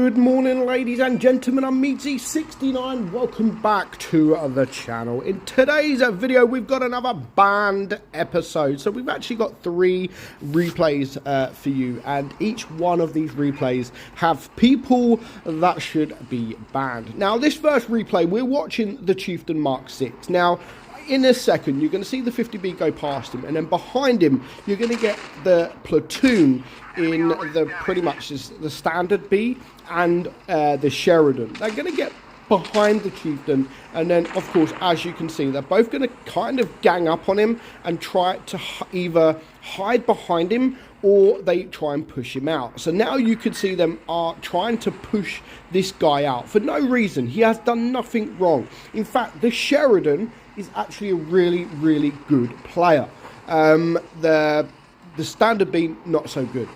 Good morning, ladies and gentlemen. I'm meadsyreplays. Welcome back to the channel. In today's video, we've got another banned episode. So we've actually got 3 replays for you, and each one of these replays have people that should be banned. Now, this first replay, we're watching the Chieftain Mark 6. Now, in a second, you're going to see the 50B go past him, and then behind him, you're going to get the platoon in the pretty much the standard B and the Sheridan. They're going to get behind the Chieftain, and then, of course, as you can see, they're both going to kind of gang up on him and try to either hide behind him or they try and push him out. So now you can see them are trying to push this guy out for no reason. He has done nothing wrong. In fact, the Sheridan is actually a really, really good player. The standard B, not so good.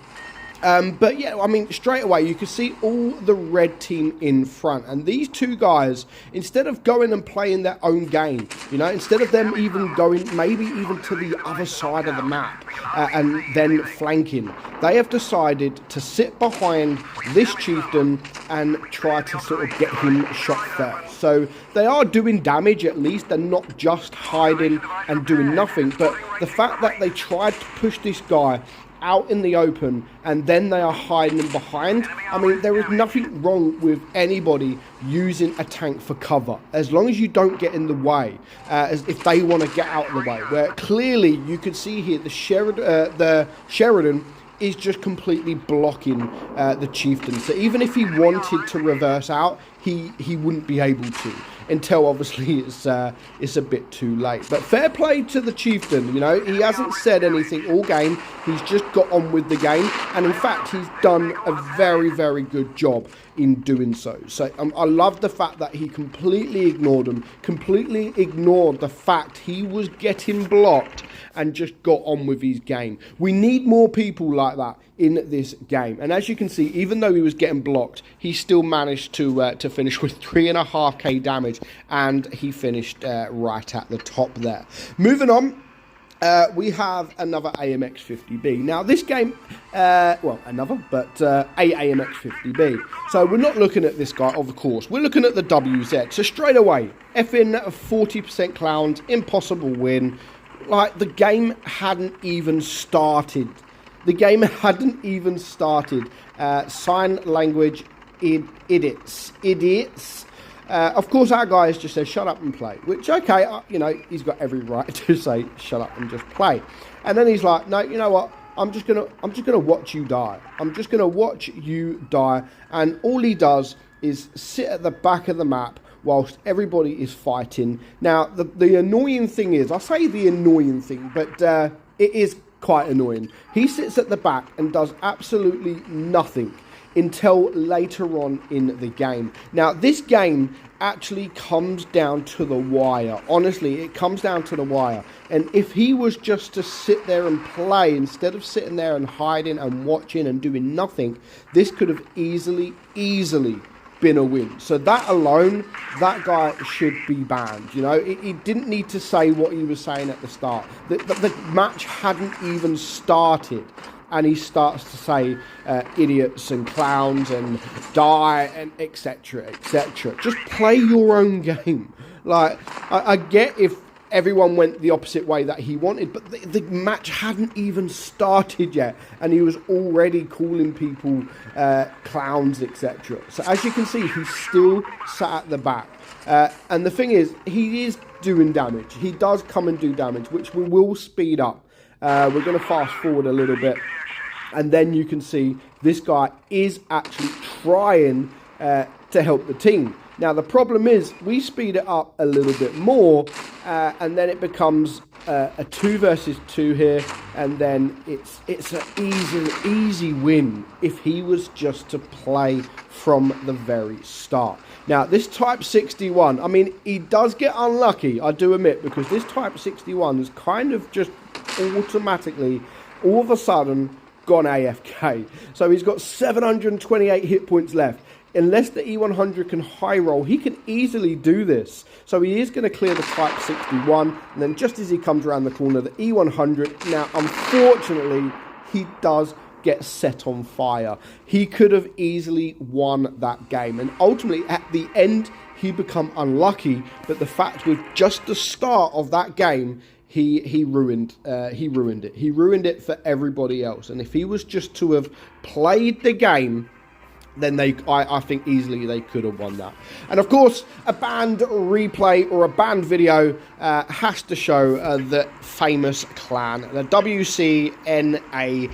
But yeah, I mean, straight away, you can see all the red team in front. And these two guys, instead of going and playing their own game, you know, instead of them even going maybe even to the other side of the map and then flanking, they have decided to sit behind this Chieftain and try to sort of get him shot first. So they are doing damage at least. They're not just hiding and doing nothing. But the fact that they tried to push this guy out in the open and then they are hiding him behind, I mean, there is nothing wrong with anybody using a tank for cover as long as you don't get in the way, as if they want to get out of the way, where clearly you can see here the Sheridan is just completely blocking the Chieftain. So even if he wanted to reverse out, he wouldn't be able to, until obviously it's a bit too late. But fair play to the Chieftain, you know, he hasn't said anything all game. He's just got on with the game, and in fact he's done a very, very good job in doing so. So I love the fact that he completely ignored him, completely ignored the fact he was getting blocked, and just got on with his game. We need more people like that in this game. And as you can see, even though he was getting blocked, he still managed to finish with 3.5k damage, and he finished right at the top there. Moving on, we have another AMX-50B. Now, this game, well, another, but a AMX-50B. So we're not looking at this guy, of course. We're looking at the WZ. So straight away, effing 40% clowns, impossible win. Like, the game hadn't even started. The game hadn't even started. Sign language idiots. Of course, our guy has just said, shut up and play. Which, okay, you know, he's got every right to say, shut up and just play. And then he's like, no, you know what? I'm just gonna watch you die. I'm just gonna watch you die. And all he does is sit at the back of the map whilst everybody is fighting. Now, the annoying thing is, I say the annoying thing, but it is quite annoying. He sits at the back and does absolutely nothing until later on in the game. Now, this game actually comes down to the wire. Honestly, it comes down to the wire. And if he was just to sit there and play, instead of sitting there and hiding and watching and doing nothing, this could have easily been a win. So that alone, that guy should be banned. You know, he didn't need to say what he was saying at the start. The match hadn't even started, and he starts to say idiots and clowns and die and etc, etc. Just play your own game. Like, I get if everyone went the opposite way that he wanted, but the match hadn't even started yet, and he was already calling people clowns, etc. So as you can see, he's still sat at the back. And the thing is, he is doing damage. He does come and do damage, which we will speed up. We're going to fast forward a little bit, and then you can see this guy is actually trying to help the team. Now, the problem is, we speed it up a little bit more, and then it becomes a 2 versus 2 here, and then it's an easy win if he was just to play from the very start. Now, this Type 61, I mean, he does get unlucky, I do admit, because this Type 61 is kind of just automatically, all of a sudden, gone AFK. So he's got 728 hit points left. Unless the E100 can high roll, he can easily do this. So he is going to clear the Type 61, and then just as he comes around the corner, the E100. Now, unfortunately, he does get set on fire. He could have easily won that game, and ultimately at the end he become unlucky, but the fact with just the start of that game, he ruined it. He ruined it for everybody else. And if he was just to have played the game, then I think easily they could have won that. And of course, a banned replay or a banned video has to show the famous clan, the WCNA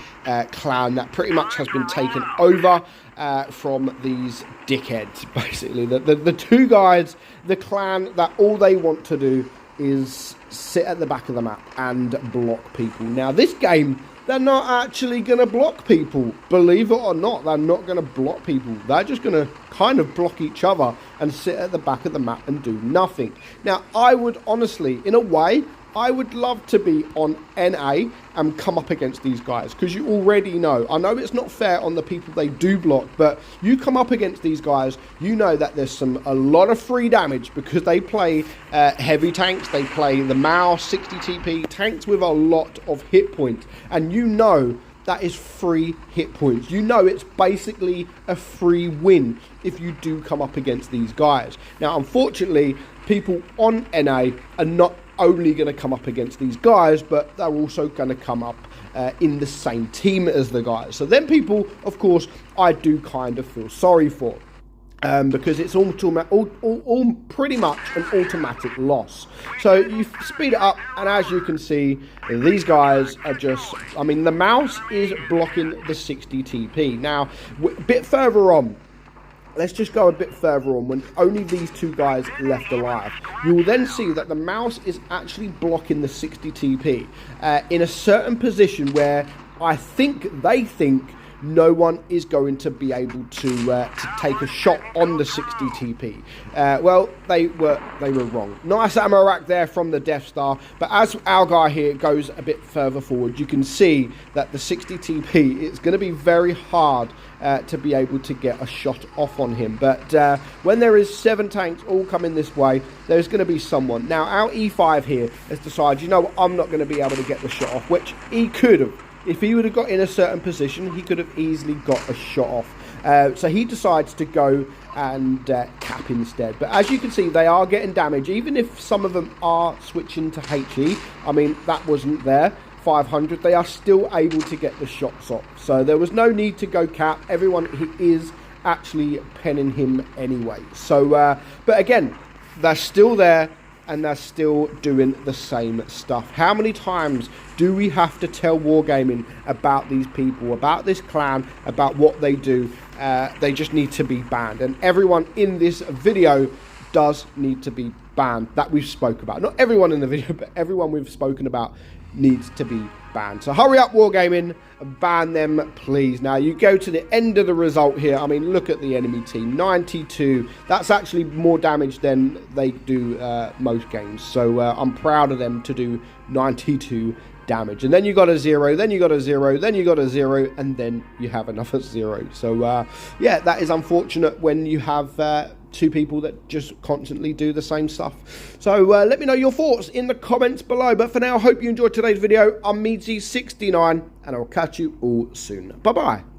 clan that pretty much has been taken over from these dickheads, basically. The two guys, the clan that all they want to do is sit at the back of the map and block people. Now, this game, they're not actually going to block people. Believe it or not, they're not going to block people. They're just going to kind of block each other and sit at the back of the map and do nothing. Now, I would honestly, in a way, I would love to be on NA and come up against these guys, because you already know. I know it's not fair on the people they do block, but you come up against these guys, you know that there's a lot of free damage, because they play heavy tanks, they play the mouse, 60 TP, tanks with a lot of hit points, and you know that is free hit points. You know it's basically a free win if you do come up against these guys. Now, unfortunately, people on NA are not only going to come up against these guys, but they're also going to come up in the same team as the guys. So then people, of course, I do kind of feel sorry for, because it's all pretty much an automatic loss. So you speed it up, and as you can see, these guys are just, I mean, the mouse is blocking the 60 TP. Now, a bit further on, let's just go a bit further on, when only these two guys left alive. You will then see that the mouse is actually blocking the 60 TP in a certain position where they think no one is going to be able to take a shot on the 60 TP. Well, they were wrong. Nice ammo rack there from the Death Star, but as our guy here goes a bit further forward, you can see that the 60 TP, it's going to be very hard to be able to get a shot off on him. But when there is 7 tanks all coming this way, there's going to be someone. Now, our E5 here has decided, you know what, I'm not going to be able to get the shot off, which he could have. If he would have got in a certain position, he could have easily got a shot off. So he decides to go and cap instead. But as you can see, they are getting damage. Even if some of them are switching to HE, I mean, that wasn't there. 500, they are still able to get the shots off. So there was no need to go cap. Everyone is actually penning him anyway. So, but again, they're still there, and they're still doing the same stuff. How many times do we have to tell Wargaming about these people, about this clan, about what they do? They just need to be banned. And everyone in this video does need to be banned, that we've spoke about. Not everyone in the video, but everyone we've spoken about needs to be banned. So hurry up, Wargaming, ban them, please. Now, you go to the end of the result here. I mean, look at the enemy team, 92. That's actually more damage than they do most games. So I'm proud of them to do 92 damage. And then you got a 0, then you got a 0, then you got a 0, and then you have another 0. So yeah, that is unfortunate when you have two people that just constantly do the same stuff. So let me know your thoughts in the comments below. But for now, I hope you enjoyed today's video. I'm meadsy69, and I'll catch you all soon. Bye bye.